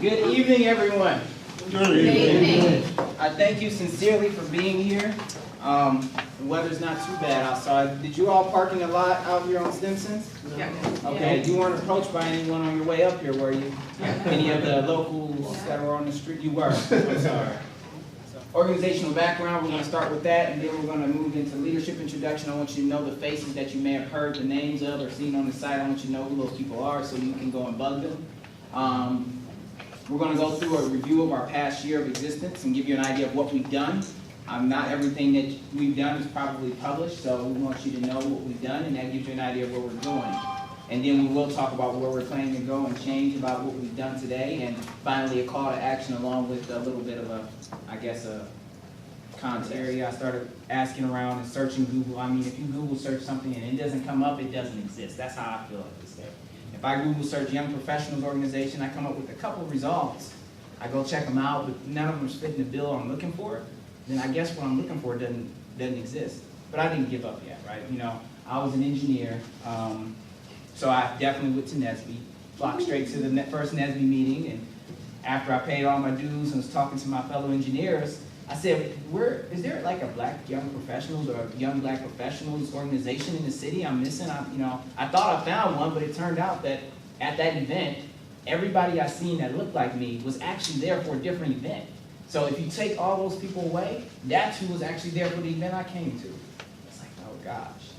Good evening, everyone. Good evening. I thank you sincerely for being here. The weather's not too bad outside. Did you all park in a lot out here on Stimson's? Yeah. Okay, you weren't approached by anyone on your way up here, were you? Any of the locals that were on the street? You were. I'm sorry. Organizational background, we're going to start with that, and then we're going to move into leadership introduction. I want you to know the faces that you may have heard the names of or seen on the site. I want you to know who those people are so you can go and bug them. We're going to go through a review of our past year of existence and give you an idea of what we've done. Not everything that we've done is probably published, so we want you to know what we've done, and that gives you an idea of where we're going. And then we will talk about where we're planning to go and change about what we've done today, and finally a call to action along with a little bit of a, I guess, a content area. I started asking around and searching Google. I mean, if you Google search something and it doesn't come up, it doesn't exist. That's how I feel at this day. If I Google search Young Professionals Organization, I come up with a couple of results. I go check them out, but none of them are fitting the bill I'm looking for. Then I guess what I'm looking for doesn't exist. But I didn't give up yet, right? You know, I was an engineer. So I definitely went to NSBE, flocked straight to the first NSBE meeting, and after I paid all my dues and was talking to my fellow engineers, I said, is there like a black young professionals or a young black professionals organization in the city I'm missing? I thought I found one, but it turned out that at that event, everybody I seen that looked like me was actually there for a different event. So if you take all those people away, that's who was actually there for the event I came to. It's like, oh gosh.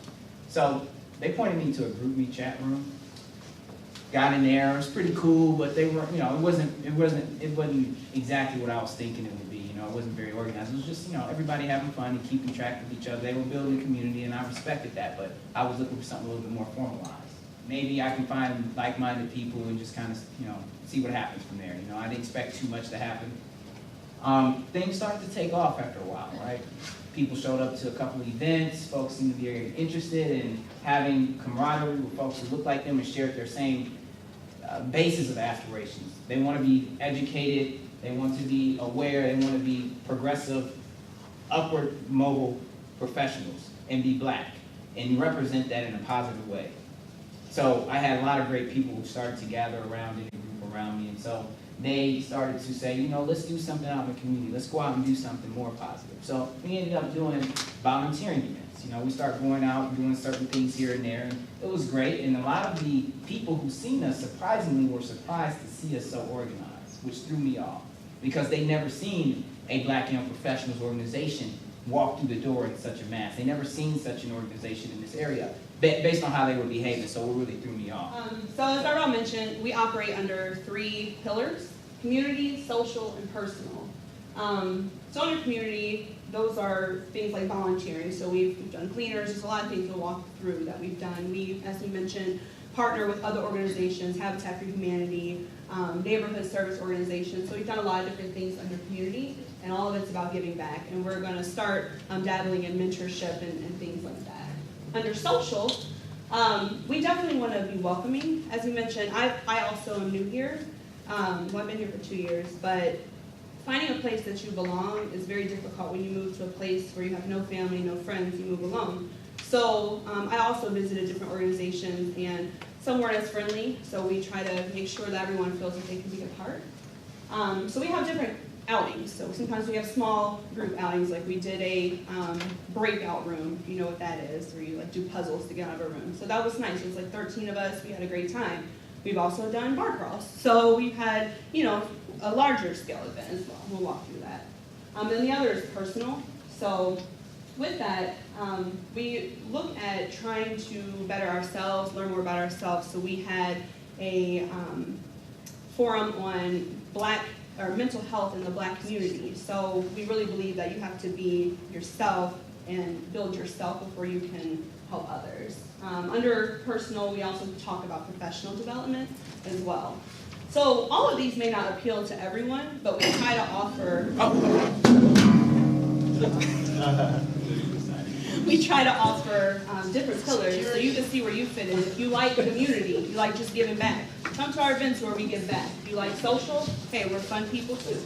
So they pointed me to a GroupMe chat room. Got in there, it was pretty cool, but they were, it wasn't exactly what I was thinking it would be. It wasn't very organized. It was just, everybody having fun and keeping track of each other. They were building a community, and I respected that, but I was looking for something a little bit more formalized. Maybe I can find like-minded people and just kind of, see what happens from there. I didn't expect too much to happen. Things started to take off after a while, right? People showed up to a couple of events. Folks seemed to be very interested in having camaraderie with folks who looked like them and shared their same basis of aspirations. They want to be educated. They want to be aware. They want to be progressive, upward mobile professionals and be black and represent that in a positive way. So I had a lot of great people who started to gather around in a group around me, and so they started to say, let's do something out in the community. Let's go out and do something more positive. So we ended up doing volunteering events. We started going out and doing certain things here and there, and it was great. And a lot of the people who seen us surprisingly were surprised to see us so organized, which threw me off, because they never seen a black young professionals organization walk through the door in such a mass. They never seen such an organization in this area, based on how they were behaving, so it really threw me off. So as Darrell mentioned, we operate under 3 pillars: community, social, and personal. So under community, those are things like volunteering. So we've done cleaners. There's a lot of things to walk through that we've done. We, as we mentioned, partner with other organizations, Habitat for Humanity, neighborhood service organizations. So we've done a lot of different things under community, and all of it's about giving back. And we're going to start dabbling in mentorship and things like that. Under social, we definitely want to be welcoming. As we mentioned, I also am new here. I've been here for 2 years, but finding a place that you belong is very difficult when you move to a place where you have no family, no friends, you move alone. So I also visited different organizations, and some weren't as friendly, so we try to make sure that everyone feels that they can be a part. So we have different outings. So sometimes we have small group outings, like we did a breakout room, if you know what that is, where you do puzzles to get out of a room. So that was nice. It was like 13 of us. We had a great time. We've also done bar crawls. So we've had, a larger scale event as well. We'll walk through that. And the other is personal. So with that, we look at trying to better ourselves, learn more about ourselves. So we had a forum on mental health in the black community. So we really believe that you have to be yourself and build yourself before you can help others. Under personal, we also talk about professional development as well. So all of these may not appeal to everyone, but we try to offer different pillars so you can see where you fit in. If you like community, you like just giving back, come to our events where we give back. If you like social, hey, we're fun people too.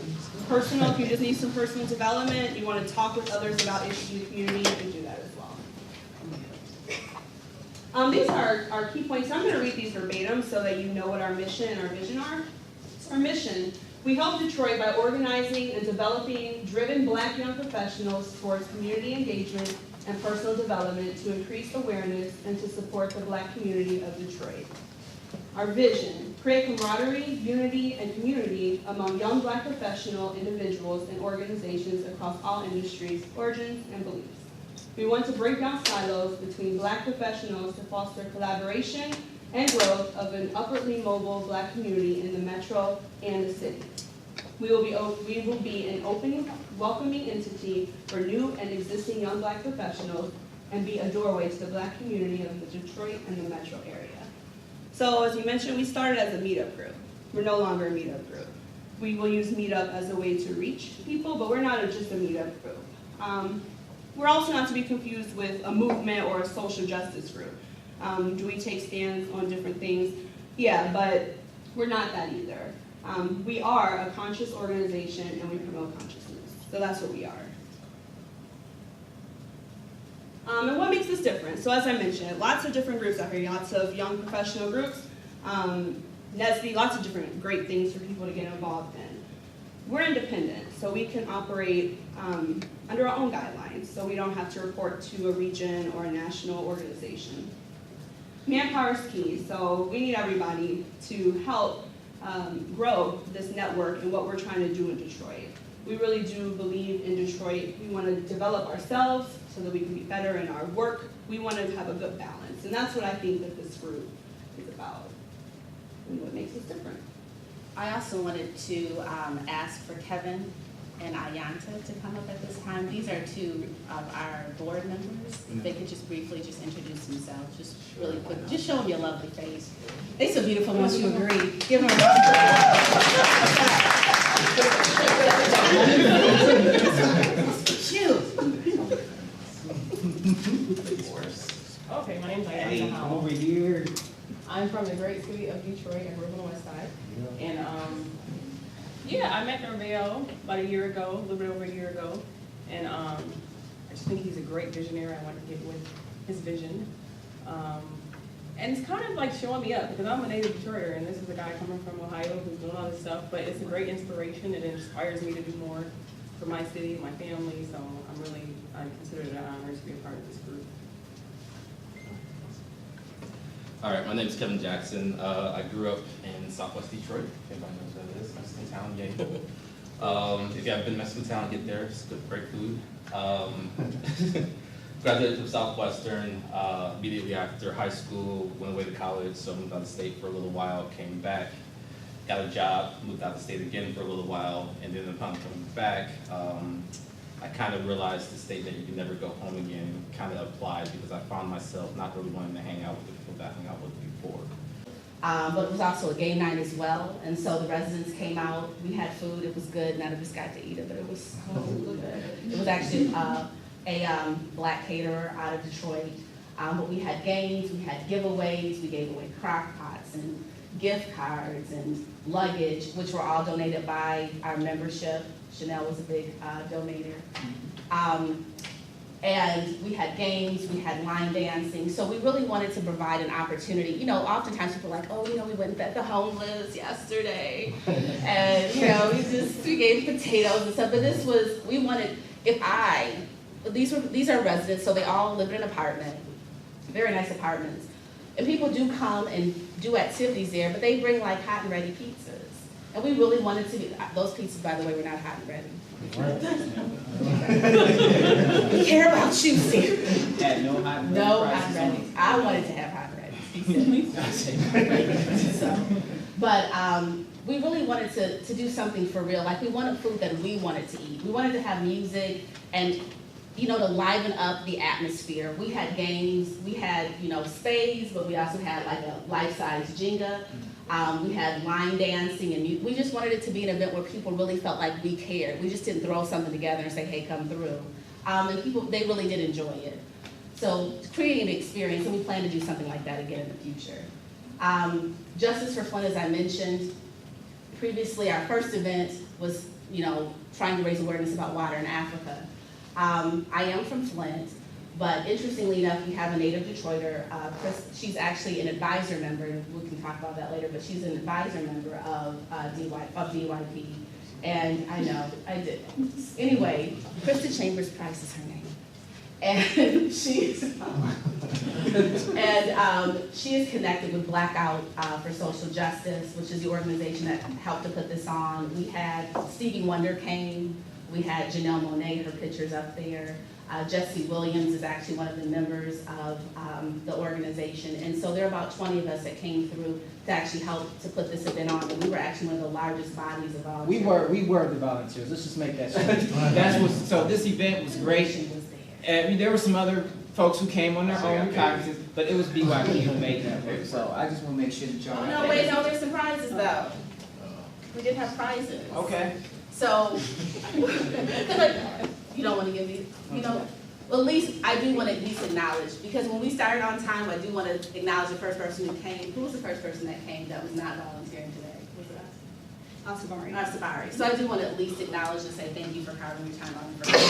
Personal, if you just need some personal development, you want to talk with others about issues in the community, you can do that as well. These are our key points. I'm going to read these verbatim so that you know what our mission and our vision are. Our mission: we help Detroit by organizing and developing driven Black young professionals towards community engagement and personal development to increase awareness and to support the Black community of Detroit. Our vision: create camaraderie, unity, and community among young Black professional individuals and organizations across all industries, origins, and beliefs. We want to break down silos between Black professionals to foster collaboration and growth of an upwardly mobile Black community in the metro and the city. We will be an open, welcoming entity for new and existing young Black professionals and be a doorway to the Black community of the Detroit and the metro area. So as you mentioned, we started as a meetup group. We're no longer a meetup group. We will use meetup as a way to reach people, but we're not just a meetup group. We're also not to be confused with a movement or a social justice group. Do we take stands on different things? Yeah, but we're not that either. We are a conscious organization and we promote consciousness. So that's what we are. And what makes us different? So as I mentioned, lots of different groups out here, lots of young professional groups, NSBE, lots of different great things for people to get involved in. We're independent, so we can operate under our own guidelines, so we don't have to report to a region or a national organization. Manpower is key, so we need everybody to help grow this network and what we're trying to do in Detroit. We really do believe in Detroit. We want to develop ourselves so that we can be better in our work. We want to have a good balance, and that's what I think that this group is about and what makes us different. I also wanted to ask for Kevin and Ayanta to come up at this time. These are two of our board members. If they could just briefly just introduce themselves, just really quick. Just show them your lovely face. They're so beautiful once you agree. Give them a round of applause. Shoot. Okay, my name's Hey, Ayanta come Howell. over here. I'm from the great city of Detroit and Brooklyn West Side. And yeah, I met Norvell about a year ago, a little bit over a year ago. And I just think he's a great visionary. I want to get with his vision. And it's kind of like showing me up because I'm a native Detroiter and this is a guy coming from Ohio who's doing all this stuff, but it's a great inspiration and it inspires me to do more for my city, my family. So I consider it an honor to be a part of this group. All right, my name is Kevin Jackson. I grew up in Southwest Detroit. If anybody knows where it is, Mexican Town, yay. If you haven't been to Mexican Town, get there. It's good, great food. Graduated from Southwestern immediately after high school. Went away to college, so moved out of state for a little while. Came back, got a job, moved out of state again for a little while, and then upon coming back, I kind of realized the statement, "You can never go home again," kind of applied because I found myself not really wanting to hang out with the people that I hung out with before. But it was also a game night as well, and so the residents came out. We had food, it was good. None of us got to eat it, but it was so good. It was actually a Black caterer out of Detroit. But we had games, we had giveaways, we gave away crock pots and gift cards and luggage, which were all donated by our membership. Chanel was a big donator. And we had games, we had line dancing. So we really wanted to provide an opportunity. You know, oftentimes people are like, oh, you know, we went and fed the homeless yesterday. And, you know, we gave potatoes and stuff. But this was, we wanted, these are residents, so they all live in an apartment, very nice apartments. And people do come and do activities there, but they bring like hot and ready pizzas. And we really wanted to be, those pizzas, by the way, were not hot and ready. We care about you, Sarah. Had no hot and ready No prices hot and on ready. it. I wanted to have hot and ready. So, but we really wanted to do something for real. Like we wanted food that we wanted to eat. We wanted to have music and, you know, to liven up the atmosphere. We had games, we had, you know, spades, but we also had like a life-size Jenga. We had line dancing, and we just wanted it to be an event where people really felt like we cared. We just didn't throw something together and say, hey, come through. And people, they really did enjoy it. So creating an experience, and we plan to do something like that again in the future. Justice for Flint, as I mentioned, previously our first event was, you know, trying to raise awareness about water in Africa. I am from Flint, but interestingly enough, we have a native Detroiter, Chris. She's actually an advisor member, and we can talk about that later, but she's an advisor member of BYP. And I know, I did. Anyway, Krista Chambers Price is her name. And she is connected with Blackout for Social Justice, which is the organization that helped to put this on. We had Stevie Wonder came. We had Janelle Monáe, her picture's up there. Jesse Williams is actually one of the members of the organization. And so there are about 20 of us that came through to actually help to put this event on. And we were actually one of the largest bodies of volunteers. We were the volunteers. Let's just make that straight. That's what. So this event was great. Was there. I mean, there were some other folks who came on their own recognizances, but it was BYP who made that work. So I just want to make sure that y'all. Oh, no, wait, no, there's some prizes though. We did have prizes. Okay. So, you don't want to give me, you know, well, at least, I do want to at least acknowledge, because when we started on time, I do want to acknowledge the first person who came. Who was the first person that came that was not volunteering today? Was it us? Asabari. Asabari. So I do want to at least acknowledge and say thank you for carving your time out for us.